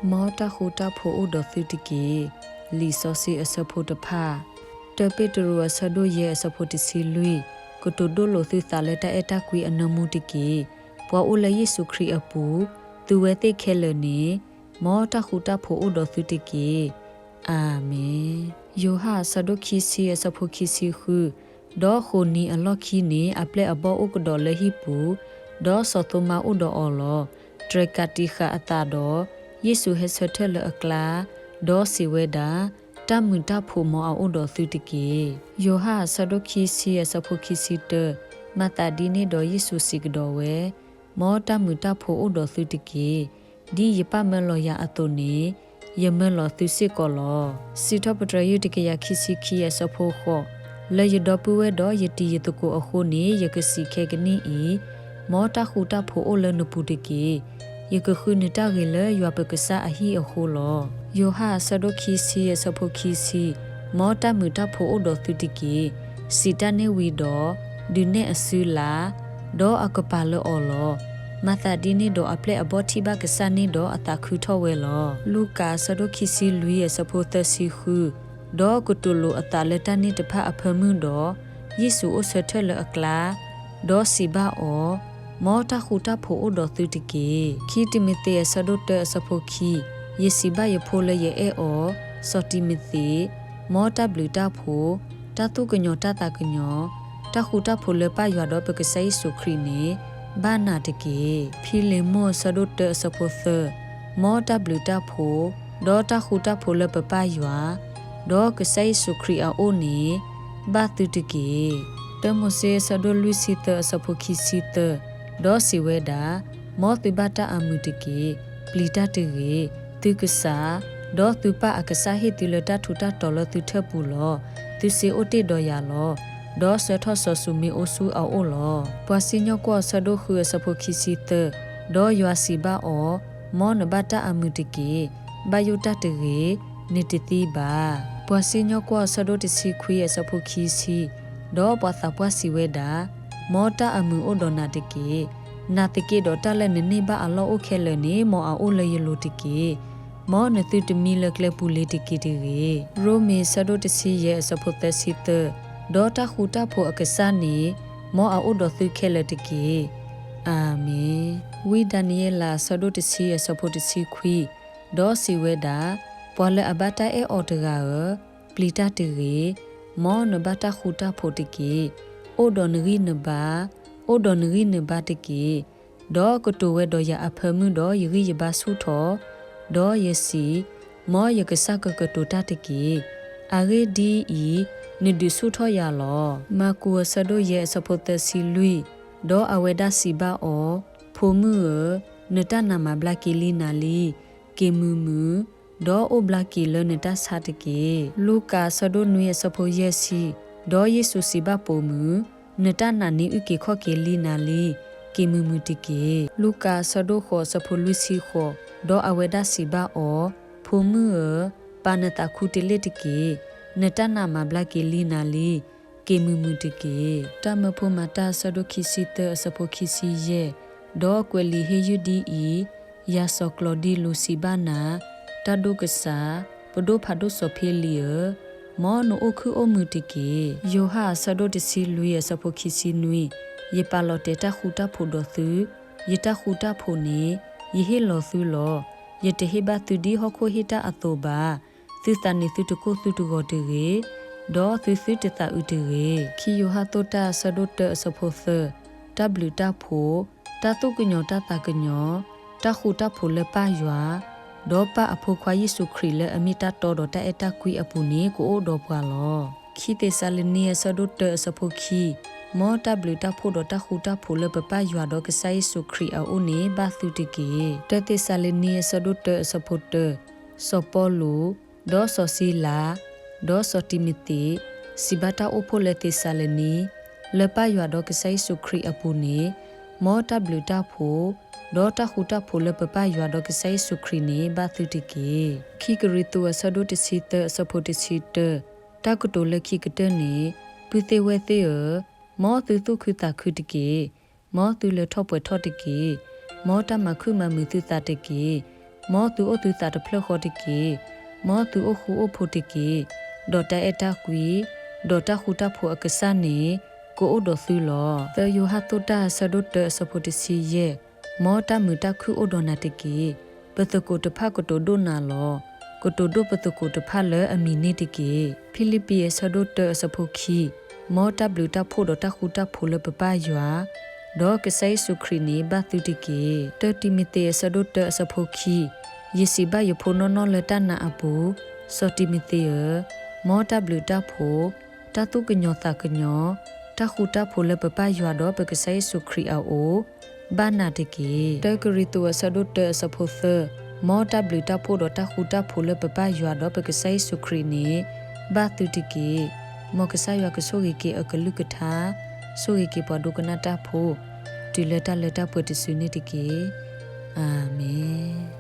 မောတခုတဖို့ဥဒသုတကေလီစောစီအစဖို့တဖာတပိတရူအစဒိုရဲ့အစဖို့တစီလူကုတုဒိုလိုသုသလက်တဲ့အတကွေအနမှုတကေပွာဥလယေစုခရီအပူသူဝဲသိခဲလနေမောတခုတဖို့ဥဒသုတကေအာမင်ယောဟာစဒိုခီစီအစဖို့ခီစီခုဒေါ်ခိုနီအလော့ခီနေအပလက်အဘောဥကဒေါ်လေဟီပူဒေါ်စောတမဥဒေါ်အော်လောတရကတိခအတာဒေါ်ယေစုဟေဆထလအကလာဒေါ်စီဝဲတာတမွန်တဖို့မောအဥဒေါ်သုတကေယောဟာစဒိုခီစီအစဖို့ခီစီတမတာဒီနေဒေါ်ယေစုစီကဒေါ်ဝဲမောတမွန်တဖို့ဥဒေါ်သုတကေဒီယပမလောယာအတုနေယမလောသုစီကောလောစီထပတရယတကေယခီစီခီအစဖို့ခောလေယဒပူဝဲတော့ယတီယတကိုအခုနေယကစီခေကနီဤမောတခုတဖို့အလနပူတကေယကခုနတရေလေယပကဆာအဟီအခုလောယောဟာစဒိုခီစီယစဖို့ခီစီမောတမူတဖို့အဒသုတကေစီတနေဝီတော့ဒီနေအဆူလာဒေါ်အကပါလောအော်လောမသာဒီနေတော့အပလက်အဘောတိဘကဆာနေတော့အတခုထောဝဲလောလူကာစဒိုခီစီလူယစဖို့တစီခုဒေါ်ကတူလိုအတလက်တနိတဖအဖမှုတော့ယေစုအစထလအကလာဒေါ်စီဘာအောမောတခုတဖို့အဒသုတကေခီတိမီတေဆဒုတစဖို့ခီယေစီဘာယဖိုလယေအောစောတိမီတေမောတဘလူတဖို့တတုကညောတတကညောတခုတဖို့လပရွာတော့ပကစိစုခရီနေဘာနာတကေဖီလေမောဆဒုတစဖို့သမောတဘလူတဖို့ဒေါ်တခုတဖို့လပပရွာဒေါ်ကစိစုခရီအိုနေဘာတုတကေတမဆေဆဒိုလူစီတစဖို့ခီစီတဒေါ်စီဝဲတာမောတိဘတာအမှုတကေပလီတတေသူကစားဒေါ်သူပအကစားဟိတိလတထူတာတော်လသူထပ်ပူလောသူစီအိုတေတော်ရလောဒေါ်ဆထဆဆူမီအိုဆူအောလောပွာစီညောကောဆဒိုခုစဖိုခီစီတဒေါ်ယွာစီဘာအောမောနဘတာအမှုတကေဘယုတတေနေတတိပါပွာစီညောကောဆဒိုတစီခွေစဖိုခီစီဒေါ်ပွာသပွာစီဝဲတာမောတာအမှုအိုဒေါ်နာတကေနာတကေဒေါ်တလည်းနေဘာအလောအိုခဲလနေမောအိုလေယလိုတကေမောနသုတမီလကလပူလေတကေတေရိုမေဆဒိုတစီရဲ့စဖို့တစီတဒေါ်တာခူတာဖို့အကစားနေမောအိုဒေါ်သုခဲလတကေအာမင်ဝိဒနီယလာဆဒိုတစီရဲ့စဖို့တစီခွီဒေါ်စီဝဲတာပွာလအဘတာအေအော်တကာပလီတာတေမောနဘတာခူတာဖို့တကေအိုဒေါ်နရီနဘာအိုဒေါ်နရီနဘာတကေဒေါ်ကတိုဝဲဒေါ်ရအဖမှုဒေါ်ယရီယဘာဆုထောဒေါ်ယစီမောယကစကကတိုတာတကေအာဂေဒီဤနိဒဆုထောရလောမကူဆဒိုရဲ့စဖို့တစီလူဒေါ်အဝေဒစီဘာအောဖိုမှုနတနာမဘလကီလီနာလီကေမူမူဒေါ်အိုဘလကီလနတဆာတကေလူကာဆဒိုနွေစဖို့ရဲ့စီဒေါ်ယေဆုစီဘာပိုမူနတနာနီဥကေခော့ကေလီနာလီကေမူမူတကေလူကာဆဒိုခောစဖိုလူစီခောဒေါ်အဝေဒစီဘာအောဖိုမှုပါနတာခုတလေတကေနတနာမဘလကေလီနာလီကေမူမူတကေတမဖို့မတာဆဒိုခီစီတစဖိုခီစီယေဒေါ်ကွယ်လီဟေယူဒီအီယာဆောကလိုဒီလူစီဘာနာတဒုကဆာပဒိုဖာဒိုဆိုဖေလီယမောနိုအခုအမှုတကေယောဟာဆဒိုတစီလူရဲ့စဖိုခီစီနွီယေပါလောတေတခူတာဖိုဒိုသူယေတခူတာဖိုနေယေဟေလောသူလောယေတဟေဘသူဒီဟခိုဟိတာအတောဘာသူတန်နေသူတကိုသူတကိုတေဒေါ်သူသူတတဥတေခီယောဟာတိုတာဆဒိုတစဖိုသwတာဖိုတတုကညောတတကညောတခူတာဖိုလေပါယွာဒေါ်ပအဖို့ခွာယေစုခရီလေအမိတာတော်တော်တဲ့အတကွီအပူနေကိုအိုဒေါ်ပွာလောခီတေဆာလနီယဆဒုတ်တစဖို့ခီမောတဘလူတာဖို့တော်တခူတာဖို့လေပပယွာတော့ကဆိုင်စုခရီအိုနေဘာသူတကေတတေဆာလနီယဆဒုတ်တစဖို့တစောပေါ်လူဒေါ်ဆိုစီလာဒေါ်ဆိုတီမီတီစီဘတာအိုဖိုလေတေဆာလနီလေပယွာတော့ကဆိုင်စုခရီအပူနေမောတဘလူတာဖို့ဒေါ်တာခူတာဖိုလပပယွာဒေါကဆိုင်စုခရီနေဘာသူတကေခီကရီတူဆဒုတစီတစဖိုတစီတတကတိုလခိကတနေပူသေးဝဲသေးမောသူတုခုတာခုတကေမောသူလထော့ပွဲထော့တကေမောတမခုမမူသူတာတကေ မောသူအသူတာတဖလခေါ်တကေမောသူအခုအဖို့တကေဒေါ်တာအတာကွီဒေါ်တာခုတာဖို့အကဆာနေကိုအိုဒသူလောသေယဟတုတာဆဒုတစဖို့တစီယေမောတာမူတာခုအိုဒနာတကေပတကိုတဖကတိုဒိုနာလောကိုတိုဒိုပတကိုတဖလဲအမီနေတကေဖိလိပ္ပိဆဒုတစဖို့ခီမောတာဘလူတာဖို့ဒေါ်တာခုတာဖို့လပပယွာဒေါကဆိုင်စုခရီနီဘတ်တူတကေတတိမီတေဆဒုတစဖို့ခီယေစီဘယဖိုနောနောလတနာအပူစောတိမီတေမောတာဘလူတာဖို့တတုကညောတာကညောတခုတာဖိုလပပယွာတော့ပကဆိုင်စုခရီအိုဘာနာတကေတကရီတူဆဒုတစဖို့သမောတာဘလူတာဖို့တော့တခုတာဖိုလပပယွာတော့ပကဆိုင်စုခရီနီဘတ်တူတကေမောကဆာယကဆိုဂီကေအကလုကထာဆိုဂီကေပဒုကနာတာဖိုတီလက်တာပွေတဆုနေတကေအာမင်